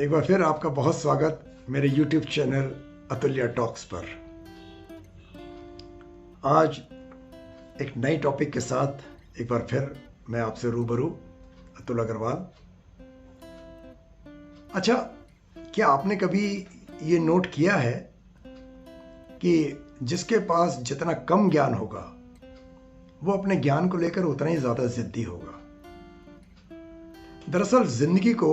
एक बार फिर आपका बहुत स्वागत मेरे YouTube चैनल अतुल्य टॉक्स पर। आज एक नई टॉपिक के साथ एक बार फिर मैं आपसे रूबरू, अतुल अग्रवाल। अच्छा, क्या आपने कभी ये नोट किया है कि जिसके पास जितना कम ज्ञान होगा वो अपने ज्ञान को लेकर उतना ही ज़्यादा जिद्दी होगा। दरअसल जिंदगी को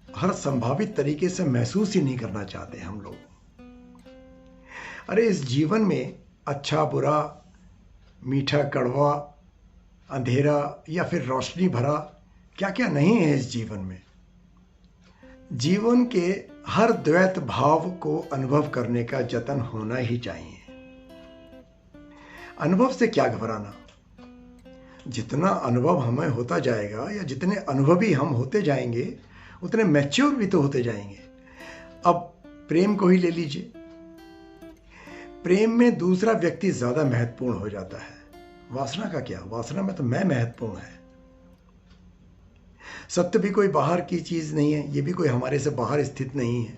हर संभावित तरीके से महसूस ही नहीं करना चाहते हम लोग। अरे इस जीवन में अच्छा बुरा, मीठा कड़वा, अंधेरा या फिर रोशनी भरा क्या क्या नहीं है इस जीवन में। जीवन के हर द्वैत भाव को अनुभव करने का जतन होना ही चाहिए। अनुभव से क्या घबराना। जितना अनुभव हमें होता जाएगा या जितने अनुभवी हम होते जाएंगे उतने मैच्योर भी तो होते जाएंगे। अब प्रेम को ही ले लीजिए। प्रेम में दूसरा व्यक्ति ज्यादा महत्वपूर्ण हो जाता है। वासना का क्या, वासना में तो मैं महत्वपूर्ण है। सत्य भी कोई बाहर की चीज नहीं है, ये भी कोई हमारे से बाहर स्थित नहीं है,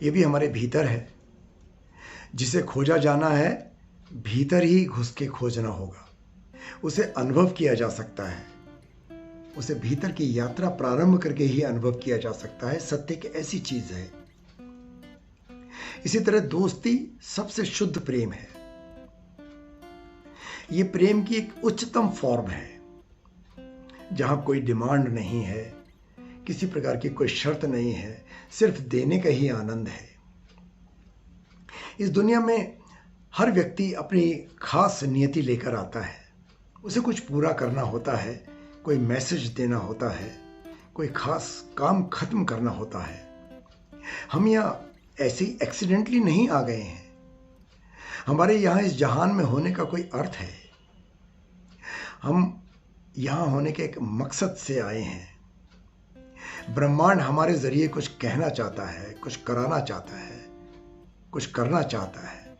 ये भी हमारे भीतर है। जिसे खोजा जाना है भीतर ही घुस के खोजना होगा। उसे अनुभव किया जा सकता है, उसे भीतर की यात्रा प्रारंभ करके ही अनुभव किया जा सकता है। सत्य एक ऐसी चीज है। इसी तरह दोस्ती सबसे शुद्ध प्रेम है। यह प्रेम की एक उच्चतम फॉर्म है जहां कोई डिमांड नहीं है, किसी प्रकार की कोई शर्त नहीं है, सिर्फ देने का ही आनंद है। इस दुनिया में हर व्यक्ति अपनी खास नियति लेकर आता है। उसे कुछ पूरा करना होता है, कोई मैसेज देना होता है, कोई खास काम खत्म करना होता है। हम यहाँ ऐसे ही एक्सीडेंटली नहीं आ गए हैं। हमारे यहाँ इस जहान में होने का कोई अर्थ है। हम यहाँ होने के एक मकसद से आए हैं। ब्रह्मांड हमारे जरिए कुछ कहना चाहता है, कुछ कराना चाहता है, कुछ करना चाहता है।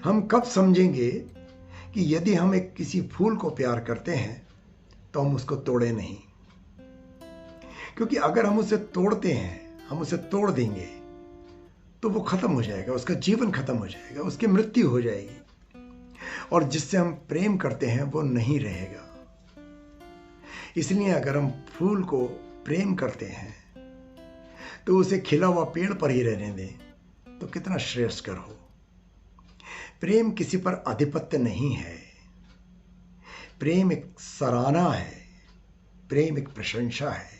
हम कब समझेंगे कि यदि हम एक किसी फूल को प्यार करते हैं तो हम उसको तोड़े नहीं। क्योंकि अगर हम उसे तोड़ते हैं, हम उसे तोड़ देंगे तो वो खत्म हो जाएगा, उसका जीवन खत्म हो जाएगा, उसकी मृत्यु हो जाएगी। और जिससे हम प्रेम करते हैं वो नहीं रहेगा। इसलिए अगर हम फूल को प्रेम करते हैं तो उसे खिला हुआ पेड़ पर ही रहने दें तो कितना श्रेयस्कर हो। प्रेम किसी पर आधिपत्य नहीं है। प्रेम एक सराहना है, प्रेम एक प्रशंसा है।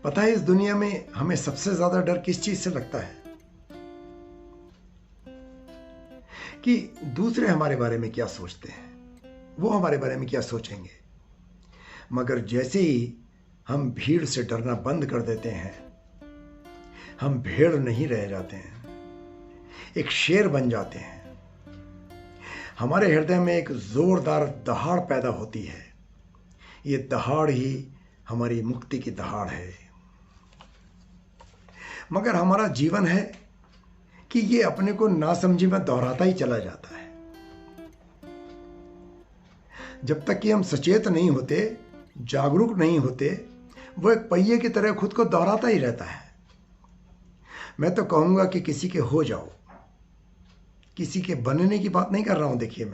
पता है इस दुनिया में हमें सबसे ज्यादा डर किस चीज से लगता है? कि दूसरे हमारे बारे में क्या सोचते हैं, वो हमारे बारे में क्या सोचेंगे। मगर जैसे ही हम भीड़ से डरना बंद कर देते हैं, हम भेड़ नहीं रह जाते हैं, एक शेर बन जाते हैं। हमारे हृदय में एक जोरदार दहाड़ पैदा होती है। ये दहाड़ ही हमारी मुक्ति की दहाड़ है। मगर हमारा जीवन है कि ये अपने को नासमझी में दोहराता ही चला जाता है। जब तक कि हम सचेत नहीं होते, जागरूक नहीं होते, वो एक पहिए की तरह खुद को दोहराता ही रहता है। मैं तो कहूंगा कि किसी के हो जाओ। किसी के बनने की बात नहीं कर रहा हूं। देखिए,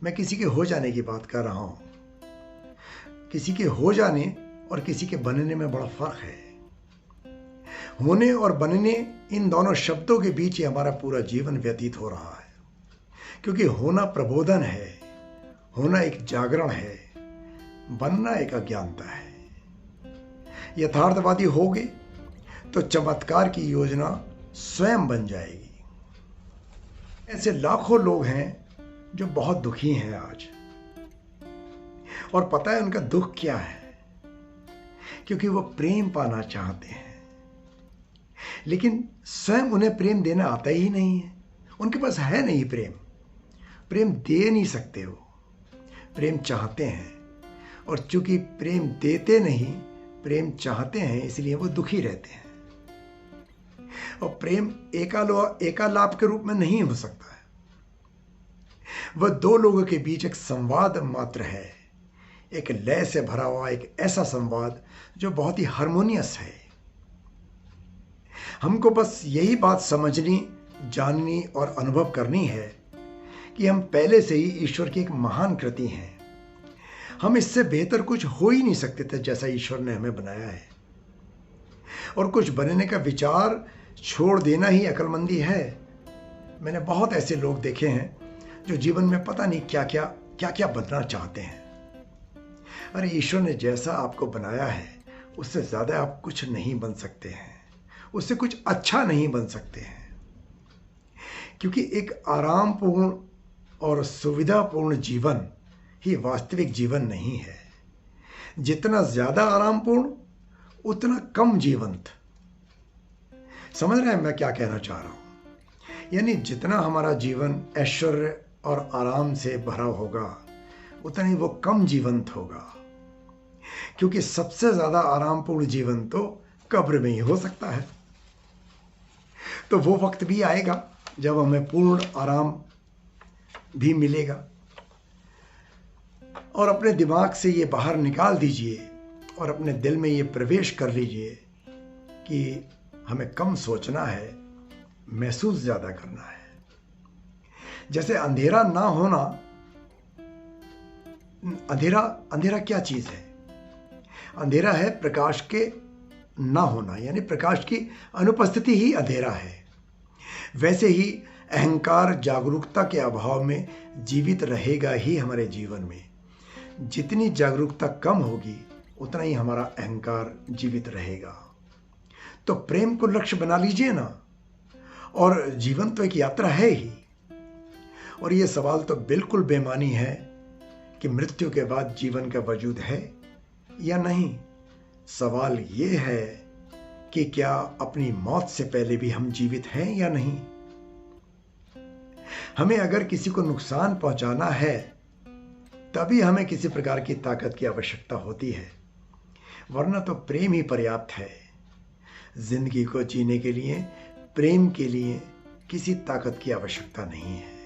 मैं किसी के हो जाने की बात कर रहा हूं। किसी के हो जाने और किसी के बनने में बड़ा फर्क है। होने और बनने, इन दोनों शब्दों के बीच ही हमारा पूरा जीवन व्यतीत हो रहा है। क्योंकि होना प्रबोधन है, होना एक जागरण है, बनना एक अज्ञानता है। यथार्थवादी होगे तो चमत्कार की योजना स्वयं बन जाएगी। ऐसे लाखों लोग हैं जो बहुत दुखी हैं आज। और पता है उनका दुख क्या है? क्योंकि वो प्रेम पाना चाहते हैं, लेकिन स्वयं उन्हें प्रेम देना आता ही नहीं है। उनके पास है नहीं प्रेम। प्रेम दे नहीं सकते वो। प्रेम चाहते हैं, और चूंकि प्रेम देते नहीं, प्रेम चाहते हैं, इसलिए वो दुखी रहते हैं। और प्रेम एकालाप के रूप में नहीं हो सकता है। वह दो लोगों के बीच एक संवाद मात्र है, एक लय से भरा हुआ एक ऐसा संवाद जो बहुत ही हार्मोनियस है। हमको बस यही बात समझनी, जाननी और अनुभव करनी है कि हम पहले से ही ईश्वर की एक महान कृति हैं। हम इससे बेहतर कुछ हो ही नहीं सकते थे जैसा ईश्वर ने हमें बनाया है। और कुछ बनने का विचार छोड़ देना ही अक्लमंदी है। मैंने बहुत ऐसे लोग देखे हैं जो जीवन में पता नहीं क्या क्या बनना चाहते हैं। अरे ईश्वर ने जैसा आपको बनाया है उससे ज़्यादा आप कुछ नहीं बन सकते हैं, उससे कुछ अच्छा नहीं बन सकते हैं। क्योंकि एक आरामपूर्ण और सुविधापूर्ण जीवन ही वास्तविक जीवन नहीं है। जितना ज़्यादा आरामपूर्ण उतना कम जीवंत। समझ रहे हैं मैं क्या कहना चाह रहा हूँ? यानी जितना हमारा जीवन ऐश्वर्य और आराम से भरा होगा उतना ही वो कम जीवंत होगा। क्योंकि सबसे ज़्यादा आरामपूर्ण जीवन तो कब्र में ही हो सकता है। तो वो वक्त भी आएगा जब हमें पूर्ण आराम भी मिलेगा। और अपने दिमाग से ये बाहर निकाल दीजिए और अपने दिल में ये प्रवेश कर लीजिए कि हमें कम सोचना है, महसूस ज़्यादा करना है। जैसे अंधेरा ना होना, अंधेरा क्या चीज़ है? अंधेरा है प्रकाश के ना होना, यानी प्रकाश की अनुपस्थिति ही अंधेरा है। वैसे ही अहंकार जागरूकता के अभाव में जीवित रहेगा ही हमारे जीवन में। जितनी जागरूकता कम होगी उतना ही हमारा अहंकार जीवित रहेगा। तो प्रेम को लक्ष्य बना लीजिए ना। और जीवन तो एक यात्रा है ही। और ये सवाल तो बिल्कुल बेमानी है कि मृत्यु के बाद जीवन का वजूद है या नहीं। सवाल ये है कि क्या अपनी मौत से पहले भी हम जीवित हैं या नहीं। हमें अगर किसी को नुकसान पहुंचाना है तभी हमें किसी प्रकार की ताकत की आवश्यकता होती है, वरना तो प्रेम ही पर्याप्त है। जिंदगी को जीने के लिए, प्रेम के लिए किसी ताकत की आवश्यकता नहीं है।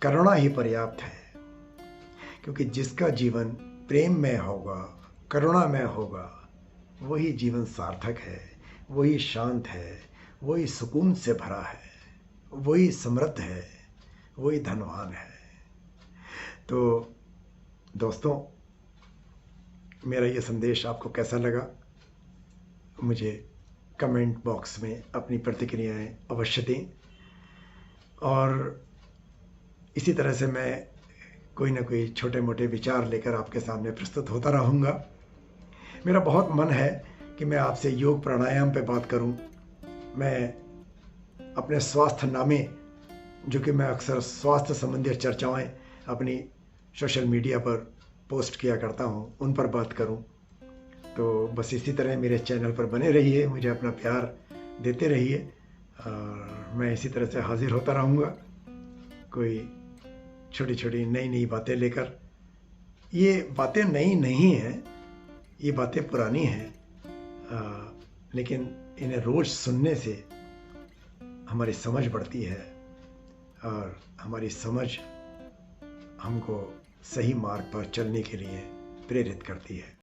करुणा ही पर्याप्त है। क्योंकि जिसका जीवन प्रेम में होगा, करुणा में होगा, वही जीवन सार्थक है, वही शांत है, वही सुकून से भरा है, वही समृद्ध है, वही धनवान है। तो दोस्तों, मेरा ये संदेश आपको कैसा लगा मुझे कमेंट बॉक्स में अपनी प्रतिक्रियाएं अवश्य दें। और इसी तरह से मैं कोई ना कोई छोटे मोटे विचार लेकर आपके सामने प्रस्तुत होता रहूँगा। मेरा बहुत मन है कि मैं आपसे योग प्राणायाम पे बात करूं। मैं अपने स्वास्थ्य नामे, जो कि मैं अक्सर स्वास्थ्य संबंधी चर्चाएं अपनी सोशल मीडिया पर पोस्ट किया करता हूं, उन पर बात करूं। तो बस इसी तरह मेरे चैनल पर बने रहिए, मुझे अपना प्यार देते रहिए और मैं इसी तरह से हाजिर होता रहूँगा कोई छोटी छोटी नई नई बातें लेकर। ये बातें नई नहीं हैं, ये बातें पुरानी हैं, लेकिन इन्हें रोज़ सुनने से हमारी समझ बढ़ती है और हमारी समझ हमको सही मार्ग पर चलने के लिए प्रेरित करती है।